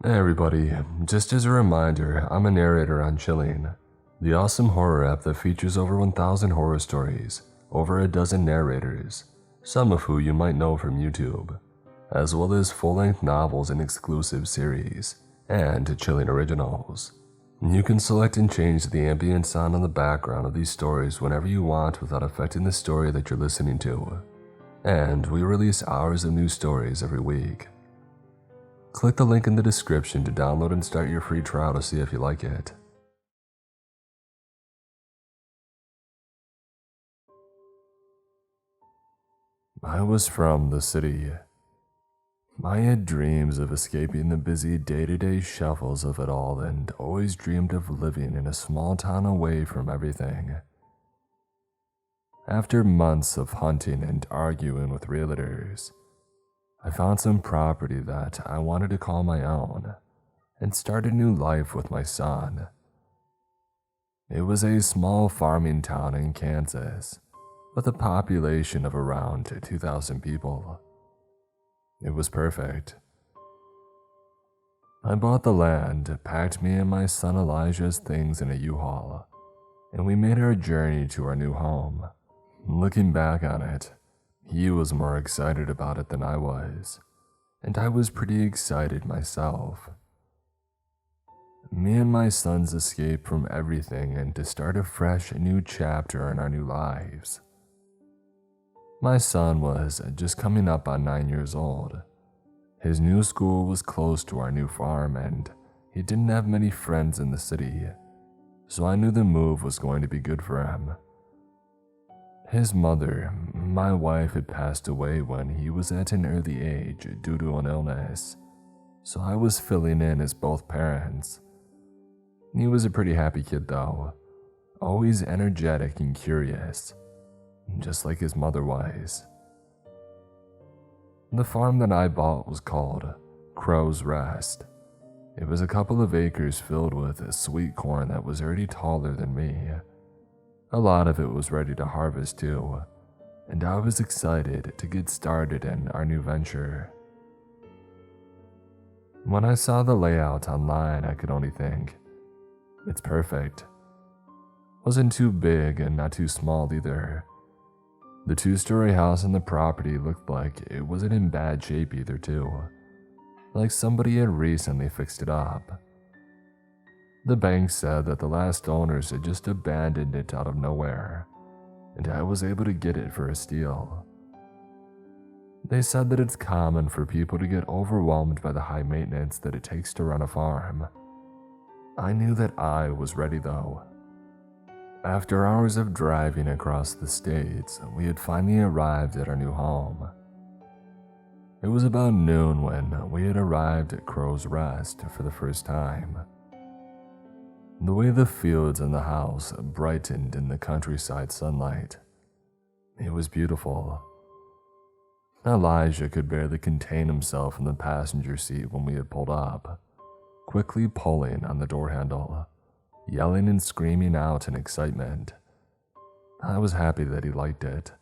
Hey everybody, just as a reminder, I'm a narrator on Chilling, the awesome horror app that features over 1,000 horror stories, over a dozen narrators, some of who you might know from YouTube, as well as full-length novels and exclusive series, and Chilling originals. You can select and change the ambient sound on the background of these stories whenever you want without affecting the story that you're listening to. And we release hours of new stories every week. Click the link in the description to download and start your free trial to see if you like it. I was from the city. I had dreams of escaping the busy day-to-day shuffles of it all and always dreamed of living in a small town away from everything. After months of hunting and arguing with realtors, I found some property that I wanted to call my own and start a new life with my son. It was a small farming town in Kansas with a population of around 2,000 people. It was perfect. I bought the land, packed me and my son Elijah's things in a U-Haul, and we made our journey to our new home. Looking back on it, he was more excited about it than I was, and I was pretty excited myself. Me and my son's escape from everything and to start a fresh new chapter in our new lives. My son was just coming up on 9 years old. His new school was close to our new farm and he didn't have many friends in the city, so I knew the move was going to be good for him. His mother, my wife, had passed away when he was at an early age due to an illness, so I was filling in as both parents. He was a pretty happy kid though, always energetic and curious, just like his mother was. The farm that I bought was called Crow's Rest. It was a couple of acres filled with sweet corn that was already taller than me. A lot of it was ready to harvest too, and I was excited to get started in our new venture. When I saw the layout online, I could only think, it's perfect. Wasn't too big and not too small either. The 2-story house on the property looked like it wasn't in bad shape either too, like somebody had recently fixed it up. The bank said that the last owners had just abandoned it out of nowhere, and I was able to get it for a steal. They said that it's common for people to get overwhelmed by the high maintenance that it takes to run a farm. I knew that I was ready though. After hours of driving across the states, we had finally arrived at our new home. It was about noon when we had arrived at Crow's Rest for the first time. The way the fields and the house brightened in the countryside sunlight, it was beautiful. Elijah could barely contain himself in the passenger seat when we had pulled up, quickly pulling on the door handle, yelling and screaming out in excitement. I was happy that he liked it.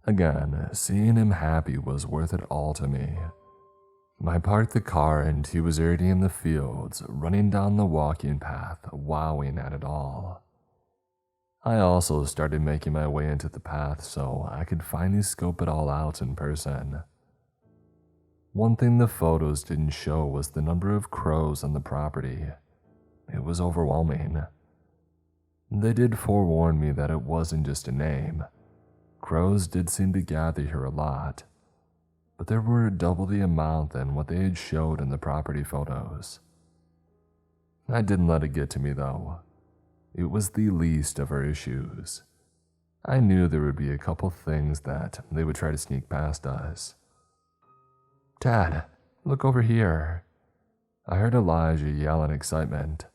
Again, seeing him happy was worth it all to me. I parked the car and he was already in the fields, running down the walking path, wowing at it all. I also started making my way into the path so I could finally scope it all out in person. One thing the photos didn't show was the number of crows on the property. It was overwhelming. They did forewarn me that it wasn't just a name. Crows did seem to gather here a lot, but there were double the amount than what they had showed in the property photos. I didn't let it get to me though. It was the least of our issues. I knew there would be a couple things that they would try to sneak past us. "Dad, look over here." I heard Elijah yell in excitement.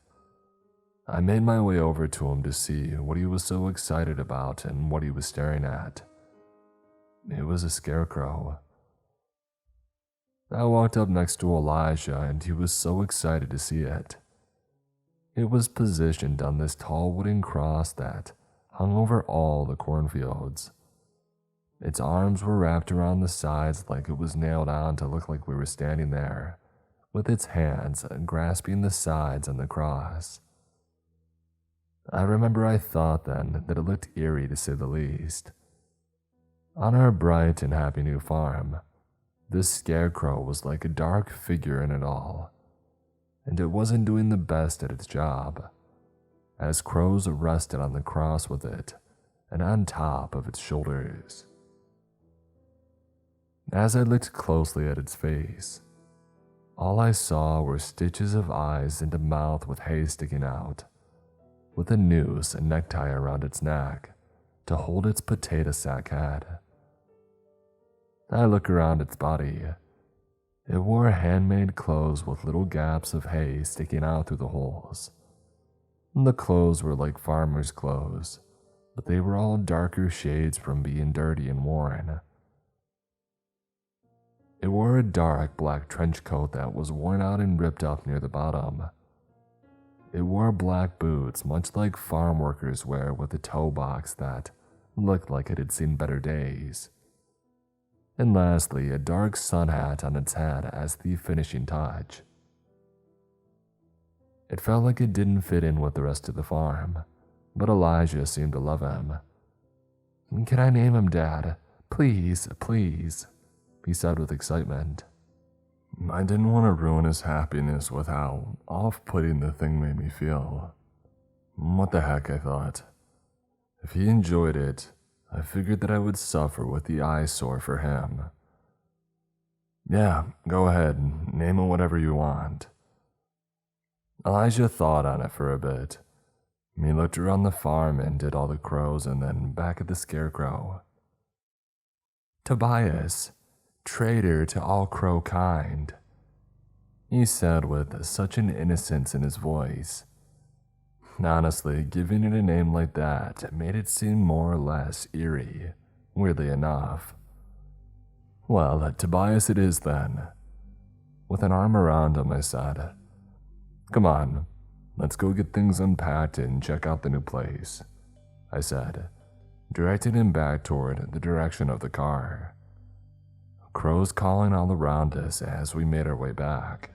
I made my way over to him to see what he was so excited about and what he was staring at. It was a scarecrow. I walked up next to Elijah and he was so excited to see it. It was positioned on this tall wooden cross that hung over all the cornfields. Its arms were wrapped around the sides like it was nailed on to look like we were standing there, with its hands grasping the sides and the cross. I remember I thought then that it looked eerie to say the least. On our bright and happy new farm, this scarecrow was like a dark figure in it all, and it wasn't doing the best at its job, as crows rested on the cross with it and on top of its shoulders. As I looked closely at its face, all I saw were stitches of eyes and a mouth with hay sticking out, with a noose and necktie around its neck to hold its potato sack head. I look around its body. It wore handmade clothes with little gaps of hay sticking out through the holes. The clothes were like farmers' clothes, but they were all darker shades from being dirty and worn. It wore a dark black trench coat that was worn out and ripped up near the bottom. It wore black boots, much like farm workers wear, with a toe box that looked like it had seen better days. And lastly, a dark sun hat on its head as the finishing touch. It felt like it didn't fit in with the rest of the farm, but Elijah seemed to love him. "Can I name him, Dad? Please, please," he said with excitement. I didn't want to ruin his happiness with how off-putting the thing made me feel. What the heck, I thought. If he enjoyed it, I figured that I would suffer with the eyesore for him. "Yeah, go ahead, name it whatever you want." Elijah thought on it for a bit. He looked around the farm and did all the crows and then back at the scarecrow. "Tobias, traitor to all crow kind," he said with such an innocence in his voice. Honestly, giving it a name like that made it seem more or less eerie, weirdly enough. "Well, Tobias it is then." With an arm around him, I said, "Come on, let's go get things unpacked and check out the new place," I said, directing him back toward the direction of the car. Crows calling all around us as we made our way back.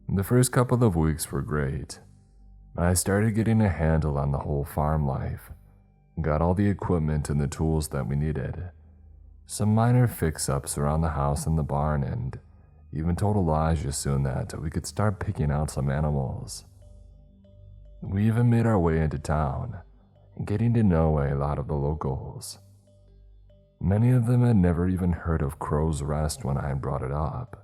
The first couple of weeks were great. I started getting a handle on the whole farm life, got all the equipment and the tools that we needed, some minor fix-ups around the house and the barn, and even told Elijah soon that we could start picking out some animals. We even made our way into town, getting to know a lot of the locals. Many of them had never even heard of Crow's Rest when I had brought it up,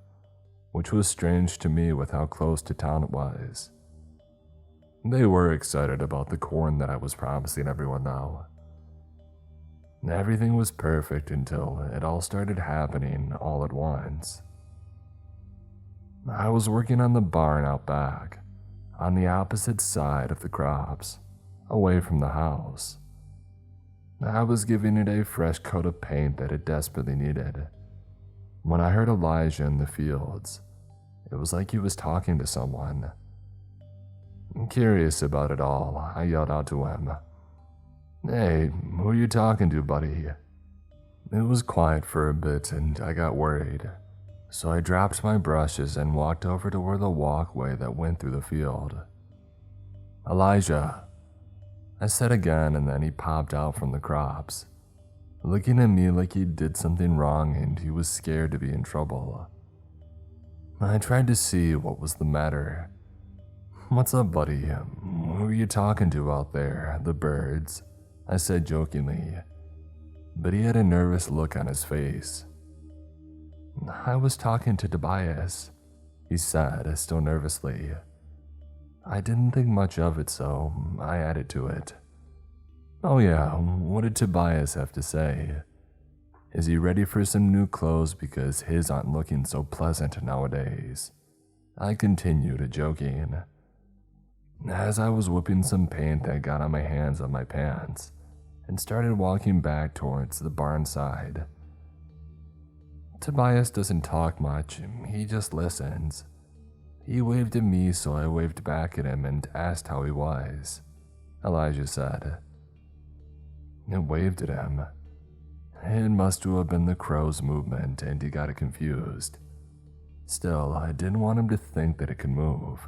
which was strange to me with how close to town it was. They were excited about the corn that I was promising everyone though. Everything was perfect until it all started happening all at once. I was working on the barn out back, on the opposite side of the crops, away from the house. I was giving it a fresh coat of paint that it desperately needed, when I heard Elijah in the fields. It was like he was talking to someone. Curious about it all, I yelled out to him, "Hey, who are you talking to, buddy?" It was quiet for a bit and I got worried, so I dropped my brushes and walked over to where the walkway that went through the field. "Elijah," I said again, and then he popped out from the crops, looking at me like he did something wrong and he was scared to be in trouble. I tried to see what was the matter. "What's up, buddy? Who are you talking to out there, the birds?" I said jokingly, but he had a nervous look on his face. "I was talking to Tobias," he said, still nervously. I didn't think much of it, so I added to it. "Oh yeah, what did Tobias have to say? Is he ready for some new clothes because his aren't looking so pleasant nowadays?" I continued, joking, as I was whipping some paint that got on my hands on my pants and started walking back towards the barn side. "Tobias doesn't talk much, he just listens." He waved at me, so I waved back at him and asked how he was, Elijah said. I waved at him. It must have been the crow's movement and he got confused. Still, I didn't want him to think that it could move.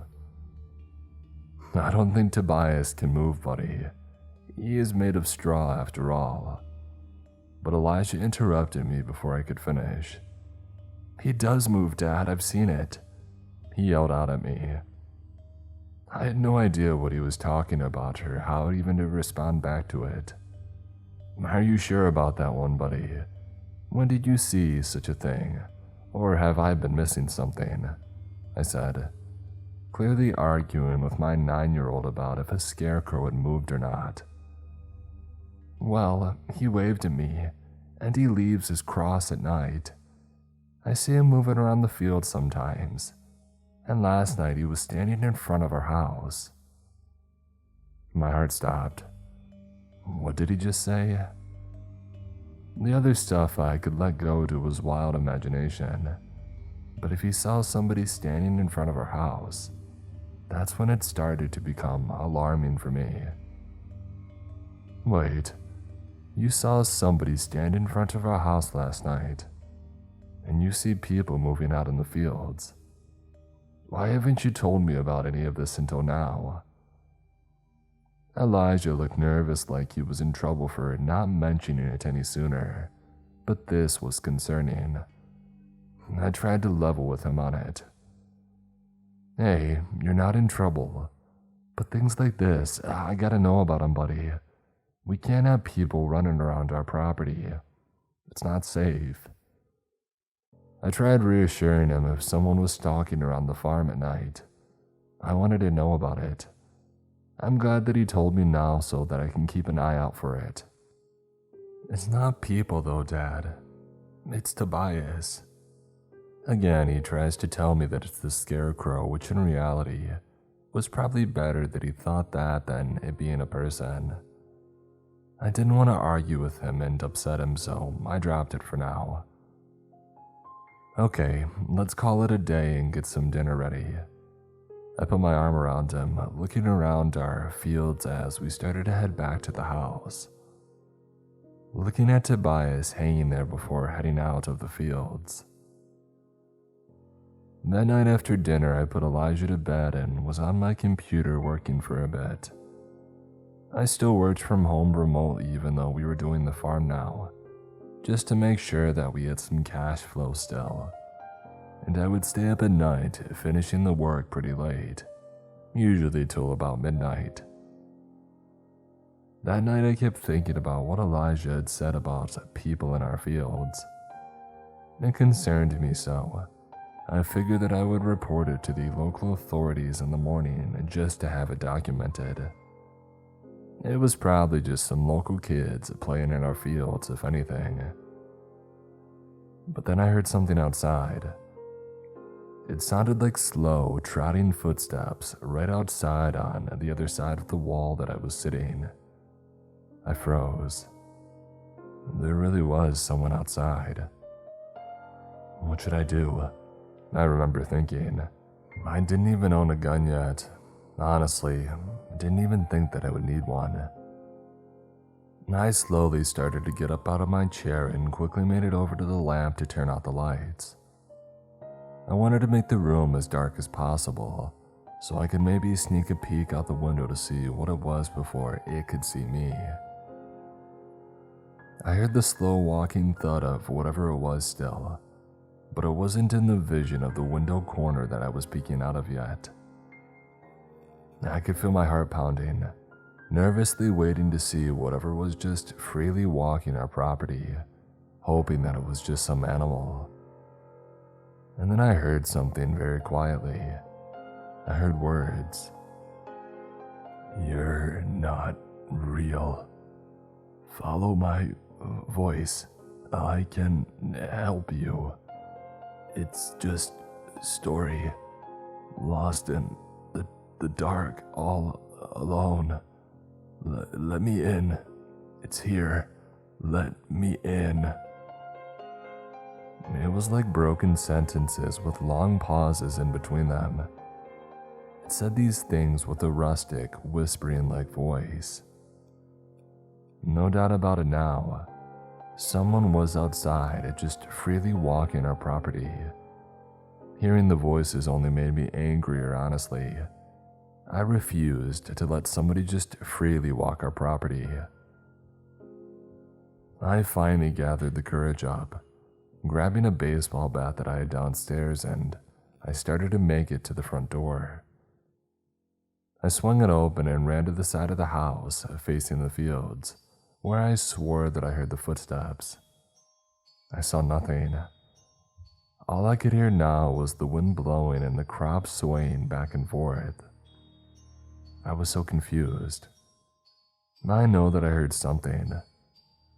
I don't think Tobias can move, buddy. He is made of straw after all. But Elijah interrupted me before I could finish. He does move, Dad, I've seen it. He yelled out at me. I had no idea what he was talking about or how even to respond back to it. Are you sure about that one, buddy? When did you see such a thing? Or have I been missing something? I said, clearly arguing with my 9-year-old about if a scarecrow had moved or not. Well, he waved at me, and he leaves his cross at night. I see him moving around the field sometimes, and last night he was standing in front of our house. My heart stopped. What did he just say? The other stuff I could let go to was wild imagination, but if he saw somebody standing in front of our house, that's when it started to become alarming for me. Wait, you saw somebody stand in front of our house last night, and you see people moving out in the fields. Why haven't you told me about any of this until now? Elijah looked nervous, like he was in trouble for not mentioning it any sooner, but this was concerning. I tried to level with him on it. Hey, you're not in trouble, but things like this, I gotta know about them, buddy. We can't have people running around our property. It's not safe. I tried reassuring him if someone was stalking around the farm at night. I wanted to know about it. I'm glad that he told me now so that I can keep an eye out for it. It's not people though, Dad. It's Tobias. Again, he tries to tell me that it's the scarecrow, which in reality was probably better that he thought that than it being a person. I didn't want to argue with him and upset him, so I dropped it for now. Okay, let's call it a day and get some dinner ready. I put my arm around him, looking around our fields as we started to head back to the house. Looking at Tobias hanging there before heading out of the fields. That night after dinner, I put Elijah to bed and was on my computer working for a bit. I still worked from home remotely even though we were doing the farm now, just to make sure that we had some cash flow still. And I would stay up at night, finishing the work pretty late, usually till about midnight. That night I kept thinking about what Elijah had said about people in our fields. It concerned me so. I figured that I would report it to the local authorities in the morning just to have it documented. It was probably just some local kids playing in our fields, if anything. But then I heard something outside. It sounded like slow, trotting footsteps right outside on the other side of the wall that I was sitting. I froze. There really was someone outside. What should I do? I remember thinking. I didn't even own a gun yet. Honestly, I didn't even think that I would need one. I slowly started to get up out of my chair and quickly made it over to the lamp to turn out the lights. I wanted to make the room as dark as possible, so I could maybe sneak a peek out the window to see what it was before it could see me. I heard the slow walking thud of whatever it was still, but it wasn't in the vision of the window corner that I was peeking out of yet. I could feel my heart pounding, nervously waiting to see whatever was just freely walking our property, hoping that it was just some animal. And then I heard something very quietly. I heard words. You're not real. Follow my voice. I can help you. It's just a story. Lost in the dark, all alone. Let me in. It's here. Let me in. It was like broken sentences with long pauses in between them. It said these things with a rustic, whispering-like voice. No doubt about it now. Someone was outside, just freely walking our property. Hearing the voices only made me angrier, honestly. I refused to let somebody just freely walk our property. I finally gathered the courage up, grabbing a baseball bat that I had downstairs, and I started to make it to the front door. I swung it open and ran to the side of the house, facing the fields, where I swore that I heard the footsteps. I saw nothing. All I could hear now was the wind blowing and the crops swaying back and forth. I was so confused. I know that I heard something.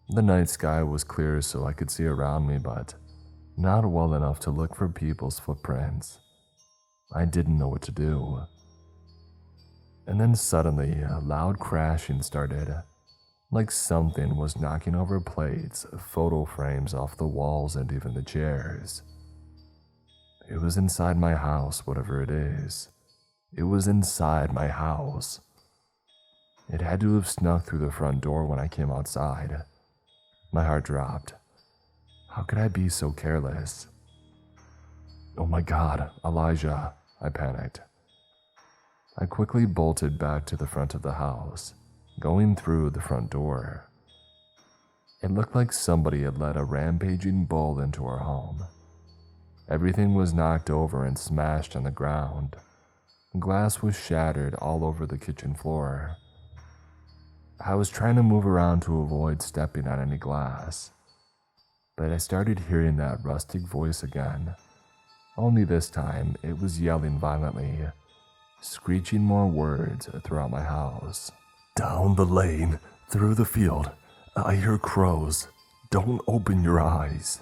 The night sky was clear so I could see around me, but not well enough to look for people's footprints. I didn't know what to do. And then suddenly, a loud crashing started, like something was knocking over plates, photo frames off the walls, and even the chairs. It was inside my house, whatever it is. It was inside my house. It had to have snuck through the front door when I came outside. My heart dropped. How could I be so careless? Oh my God, Elijah, I panicked. I quickly bolted back to the front of the house, going through the front door. It looked like somebody had let a rampaging bull into our home. Everything was knocked over and smashed on the ground. Glass was shattered all over the kitchen floor. I was trying to move around to avoid stepping on any glass, but I started hearing that rustic voice again. Only this time, it was yelling violently, screeching more words throughout my house. Down the lane, through the field, I hear crows. Don't open your eyes.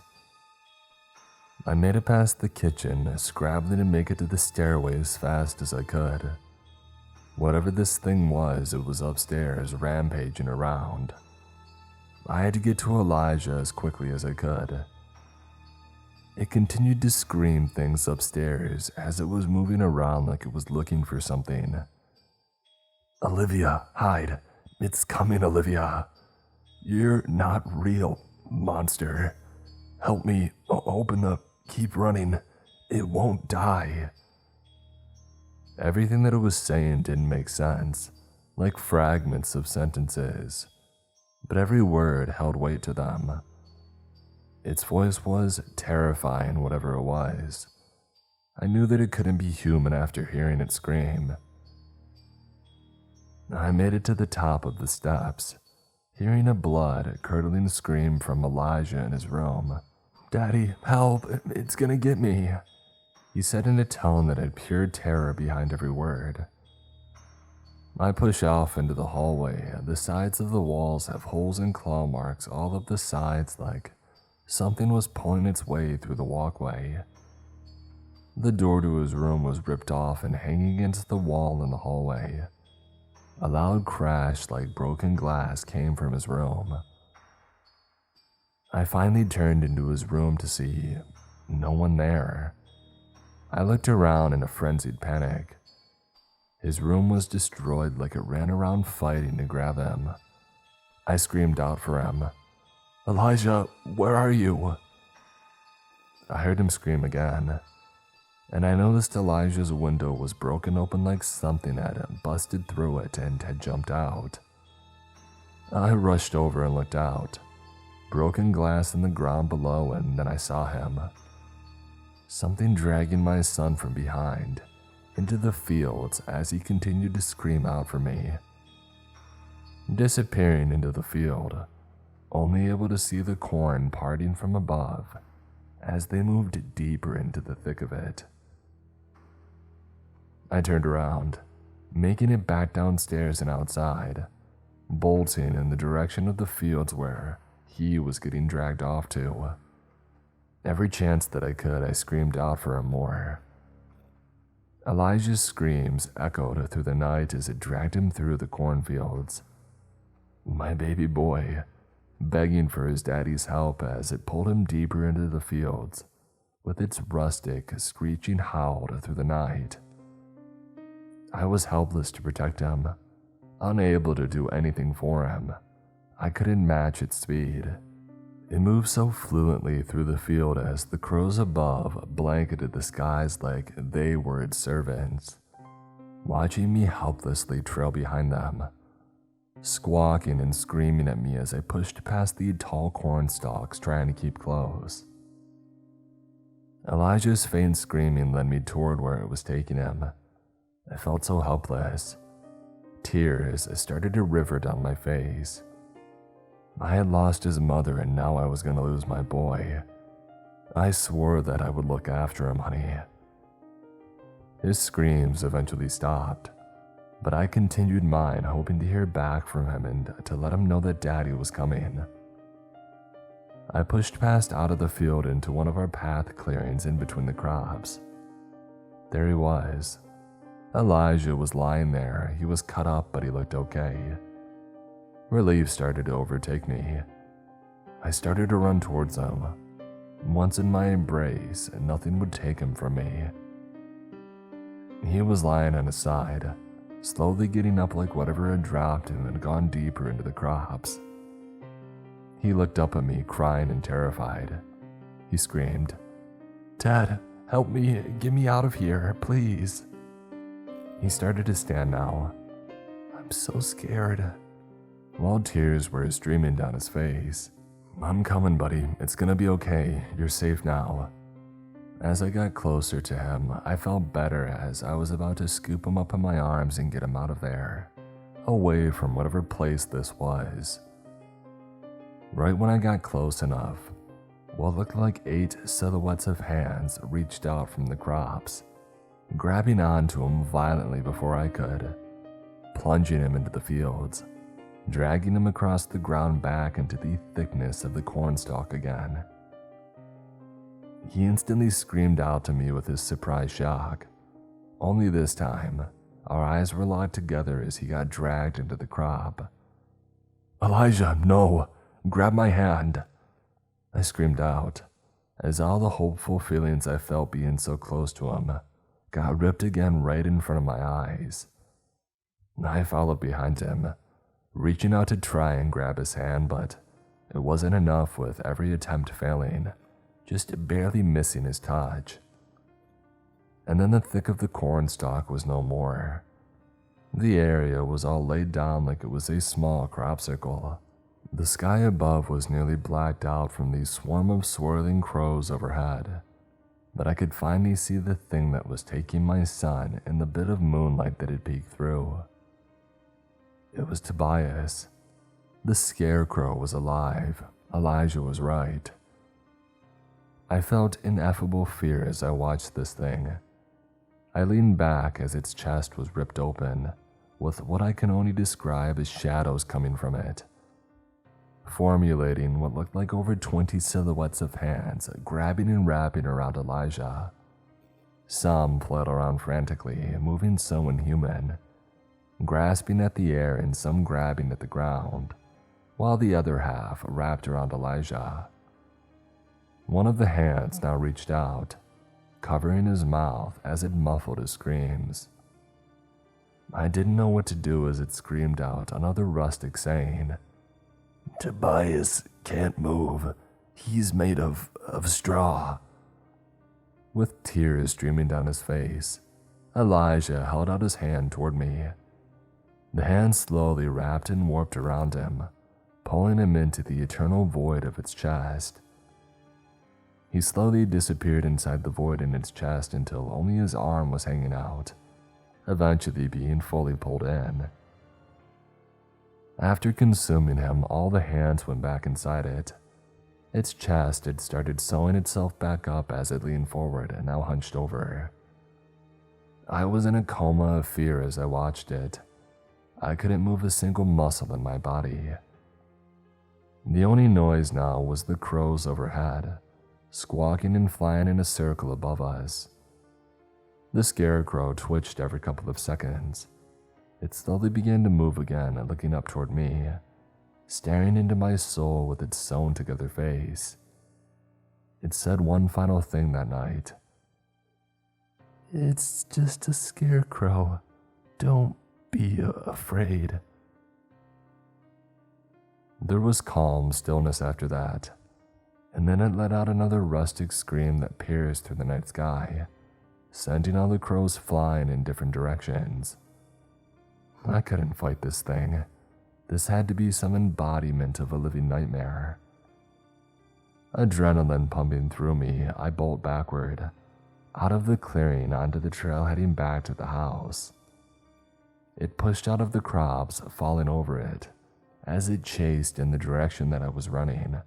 I made it past the kitchen, scrabbling to make it to the stairway as fast as I could. Whatever this thing was, it was upstairs, rampaging around. I had to get to Elijah as quickly as I could. It continued to scream things upstairs as it was moving around like it was looking for something. Olivia, hide. It's coming, Olivia. You're not real, monster. Help me, open up, keep running. It won't die. Everything that it was saying didn't make sense, like fragments of sentences, but every word held weight to them. Its voice was terrifying, whatever it was. I knew that it couldn't be human after hearing it scream. I made it to the top of the steps, hearing a blood-curdling scream from Elijah in his room. Daddy, help, it's gonna get me, he said in a tone that had pure terror behind every word. I push off into the hallway. The sides of the walls have holes and claw marks all up the sides, like something was pulling its way through the walkway. The door to his room was ripped off and hanging against the wall in the hallway. A loud crash like broken glass came from his room. I finally turned into his room to see no one there. I looked around in a frenzied panic. His room was destroyed like it ran around fighting to grab him. I screamed out for him. Elijah, where are you? I heard him scream again, and I noticed Elijah's window was broken open like something had busted through it and had jumped out. I rushed over and looked out. Broken glass in the ground below, and then I saw him. Something dragging my son from behind into the fields as he continued to scream out for me. Disappearing into the field, only able to see the corn parting from above as they moved deeper into the thick of it. I turned around, making it back downstairs and outside, bolting in the direction of the fields where he was getting dragged off to. Every chance that I could, I screamed out for him more. Elijah's screams echoed through the night as it dragged him through the cornfields. My baby boy, begging for his daddy's help as it pulled him deeper into the fields, with its rustic, screeching howl through the night. I was helpless to protect him, unable to do anything for him. I couldn't match its speed. It moved so fluently through the field as the crows above blanketed the skies like they were its servants, watching me helplessly trail behind them, squawking and screaming at me as I pushed past the tall corn stalks trying to keep close. Elijah's faint screaming led me toward where it was taking him. I felt so helpless. Tears started to river down my face. I had lost his mother and now I was going to lose my boy. I swore that I would look after him, honey. His screams eventually stopped, but I continued mine, hoping to hear back from him and to let him know that Daddy was coming. I pushed past out of the field into one of our path clearings in between the crops. There he was. Elijah was lying there. He was cut up, but he looked okay. Relief started to overtake me. I started to run towards him. Once in my embrace, nothing would take him from me. He was lying on his side, slowly getting up like whatever had dropped him and gone deeper into the crops. He looked up at me, crying and terrified. He screamed, "Dad, help me, get me out of here, please." He started to stand now. "I'm so scared," while tears were streaming down his face. "I'm coming, buddy. It's gonna be okay. You're safe now." As I got closer to him, I felt better as I was about to scoop him up in my arms and get him out of there, away from whatever place this was. Right when I got close enough, what looked like 8 silhouettes of hands reached out from the crops, grabbing onto him violently before I could, plunging him into the fields, dragging him across the ground back into the thickness of the cornstalk again. He instantly screamed out to me with his surprise shock. Only this time, our eyes were locked together as he got dragged into the crop. "Elijah, no! Grab my hand!" I screamed out, as all the hopeful feelings I felt being so close to him got ripped again right in front of my eyes. I followed behind him, reaching out to try and grab his hand, but it wasn't enough, with every attempt failing, just barely missing his touch. And then the thick of the cornstalk was no more. The area was all laid down like it was a small crop circle. The sky above was nearly blacked out from the swarm of swirling crows overhead, but I could finally see the thing that was taking my son in the bit of moonlight that had peeked through. It was Tobias. The scarecrow was alive. Elijah was right. I felt ineffable fear as I watched this thing. I leaned back as its chest was ripped open, with what I can only describe as shadows coming from it, formulating what looked like over 20 silhouettes of hands grabbing and wrapping around Elijah. Some fled around frantically, moving so inhuman, grasping at the air and some grabbing at the ground, while the other half wrapped around Elijah. One of the hands now reached out, covering his mouth as it muffled his screams. I didn't know what to do as it screamed out another rustic saying, "Tobias can't move. He's made of straw." With tears streaming down his face, Elijah held out his hand toward me. The hand slowly wrapped and warped around him, pulling him into the eternal void of its chest. He slowly disappeared inside the void in its chest until only his arm was hanging out, eventually being fully pulled in. After consuming him, all the hands went back inside it. Its chest had started sewing itself back up as it leaned forward and now hunched over. I was in a coma of fear as I watched it. I couldn't move a single muscle in my body. The only noise now was the crows overhead, squawking and flying in a circle above us. The scarecrow twitched every couple of seconds. It slowly began to move again, looking up toward me, staring into my soul with its sewn-together face. It said one final thing that night. "It's just a scarecrow. Don't be afraid." There was calm stillness after that, and then it let out another rustic scream that pierced through the night sky, sending all the crows flying in different directions. I couldn't fight this thing. This had to be some embodiment of a living nightmare. Adrenaline pumping through me, I bolt backward, out of the clearing onto the trail heading back to the house. It pushed out of the crops, falling over it, as it chased in the direction that I was running,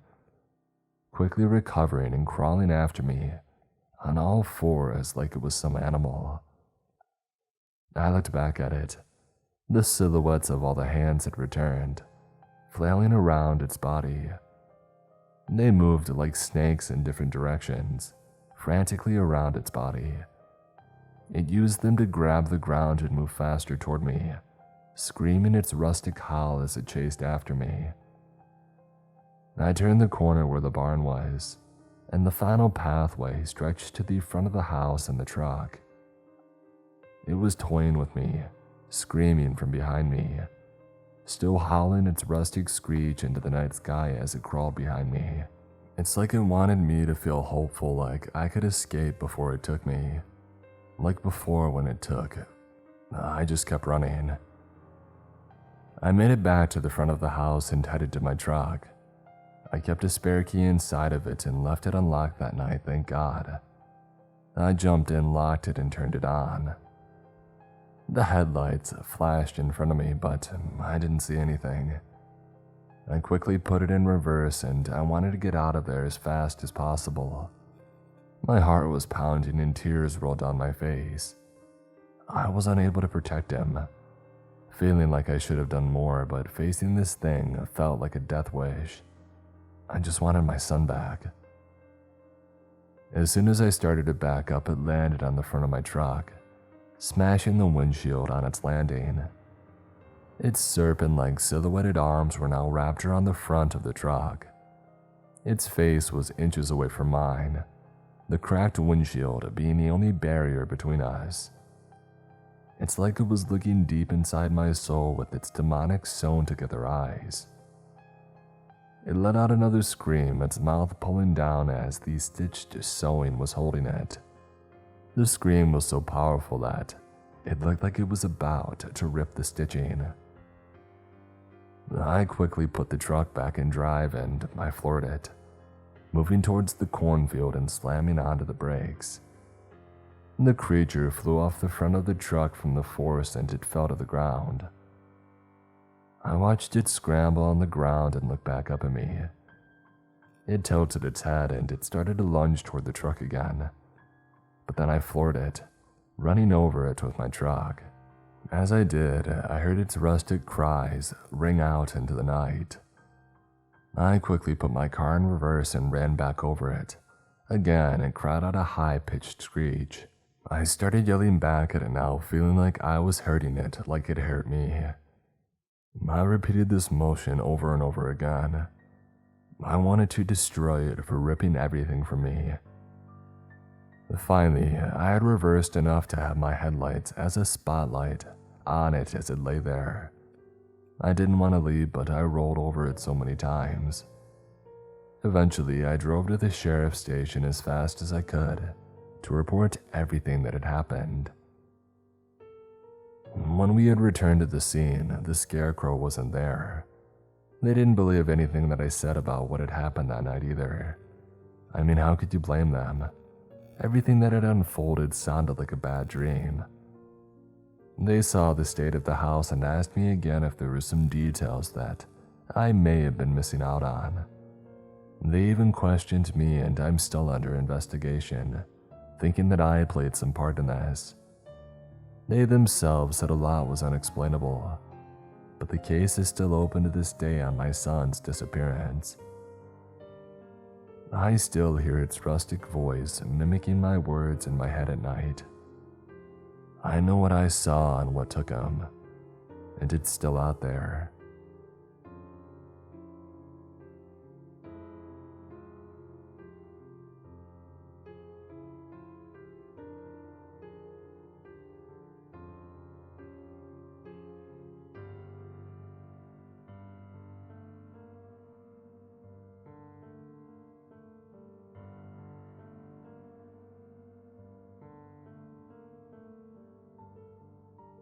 quickly recovering and crawling after me, on all fours like it was some animal. I looked back at it. The silhouettes of all the hands had returned, flailing around its body. They moved like snakes in different directions, frantically around its body. It used them to grab the ground and move faster toward me, screaming its rustic howl as it chased after me. I turned the corner where the barn was, and the final pathway stretched to the front of the house and the truck. It was toying with me, screaming from behind me, still howling its rustic screech into the night sky as it crawled behind me. It's like it wanted me to feel hopeful, like I could escape before it took me. Like before when it took. I just kept running. I made it back to the front of the house and headed to my truck. I kept a spare key inside of it and left it unlocked that night, thank God. I jumped in, locked it, and turned it on. The headlights flashed in front of me, but I didn't see anything. I quickly put it in reverse, and I wanted to get out of there as fast as possible. My heart was pounding and tears rolled down my face. I was unable to protect him, feeling like I should have done more, but facing this thing felt like a death wish. I just wanted my son back. As soon as I started to back up, it landed on the front of my truck, smashing the windshield on its landing. Its serpent-like silhouetted arms were now wrapped around the front of the truck. Its face was inches away from mine, the cracked windshield being the only barrier between us. It's like it was looking deep inside my soul with its demonic sewn-together eyes. It let out another scream, its mouth pulling down as the stitched sewing was holding it. The scream was so powerful that it looked like it was about to rip the stitching. I quickly put the truck back in drive and I floored it, moving towards the cornfield and slamming onto the brakes. The creature flew off the front of the truck from the force and it fell to the ground. I watched it scramble on the ground and look back up at me. It tilted its head and it started to lunge toward the truck again. But then I floored it, running over it with my truck. As I did, I heard its rustic cries ring out into the night. I quickly put my car in reverse and ran back over it. Again, it cried out a high-pitched screech. I started yelling back at it now, feeling like I was hurting it like it hurt me. I repeated this motion over and over again. I wanted to destroy it for ripping everything from me. Finally, I had reversed enough to have my headlights as a spotlight on it as it lay there. I didn't want to leave, but I rolled over it so many times. Eventually, I drove to the sheriff's station as fast as I could to report everything that had happened. When we had returned to the scene, the scarecrow wasn't there. They didn't believe anything that I said about what had happened that night either. I mean, how could you blame them? Everything that had unfolded sounded like a bad dream. They saw the state of the house and asked me again if there were some details that I may have been missing out on. They even questioned me, and I'm still under investigation, thinking that I played some part in this. They themselves said a lot was unexplainable, but the case is still open to this day on my son's disappearance. I still hear its rustic voice mimicking my words in my head at night. I know what I saw and what took him, and it's still out there.